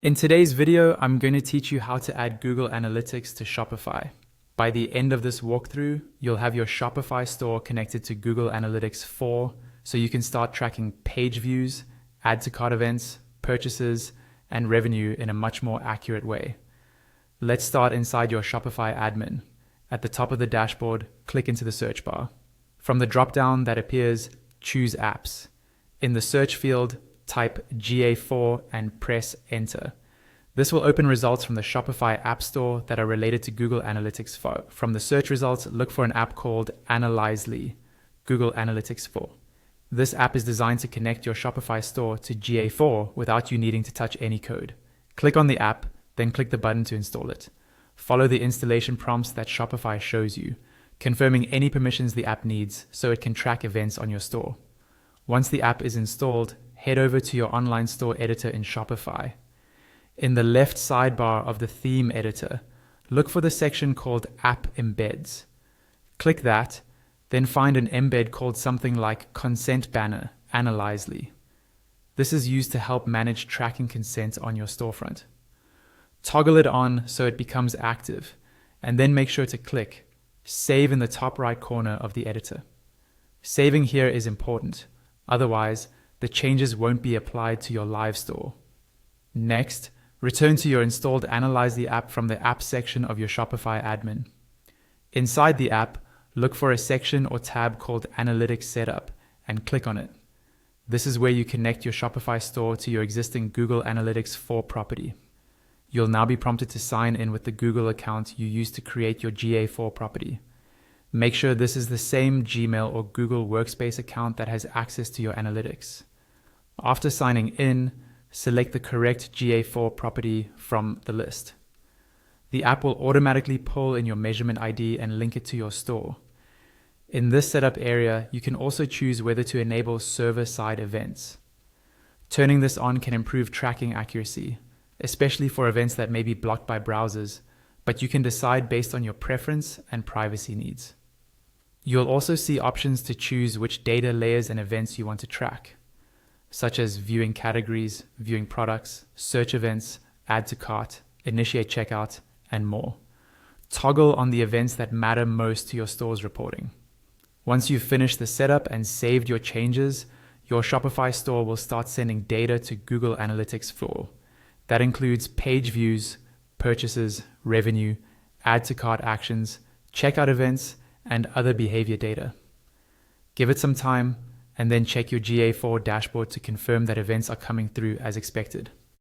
In today's video, I'm going to teach you how to add Google Analytics to Shopify. By the end of this walkthrough, you'll have your Shopify store connected to Google Analytics 4, so you can start tracking page views, add to cart events, purchases, and revenue in a much more accurate way. Let's start inside your Shopify admin. At the top of the dashboard, click into the search bar. From the drop-down that appears, choose Apps. In the search field, type GA4 and press Enter. This will open results from the Shopify App Store that are related to Google Analytics 4. From the search results, look for an app called Analyzely, Google Analytics 4. This app is designed to connect your Shopify store to GA4 without you needing to touch any code. Click on the app, then click the button to install it. Follow the installation prompts that Shopify shows you, confirming any permissions the app needs so it can track events on your store. Once the app is installed, head over to your online store editor in Shopify. In the left sidebar of the theme editor, look for the section called App Embeds. Click that, then find an embed called something like Consent Banner, Analyzely. This is used to help manage tracking consent on your storefront. Toggle it on so it becomes active, and then make sure to click Save in the top right corner of the editor. Saving here is important, otherwise, the changes won't be applied to your live store. Next, return to your installed Analyzely app from the Apps section of your Shopify admin. Inside the app, look for a section or tab called Analytics Setup and click on it. This is where you connect your Shopify store to your existing Google Analytics 4 property. You'll now be prompted to sign in with the Google account you used to create your GA4 property. Make sure this is the same Gmail or Google Workspace account that has access to your analytics. After signing in, select the correct GA4 property from the list. The app will automatically pull in your measurement ID and link it to your store. In this setup area, you can also choose whether to enable server-side events. Turning this on can improve tracking accuracy, especially for events that may be blocked by browsers, but you can decide based on your preference and privacy needs. You'll also see options to choose which data layers and events you want to track, such as viewing categories, viewing products, search events, add to cart, initiate checkout, and more. Toggle on the events that matter most to your store's reporting. Once you've finished the setup and saved your changes, your Shopify store will start sending data to Google Analytics 4. That includes page views, purchases, revenue, add to cart actions, checkout events, and other behavior data. Give it some time, and then check your GA4 dashboard to confirm that events are coming through as expected.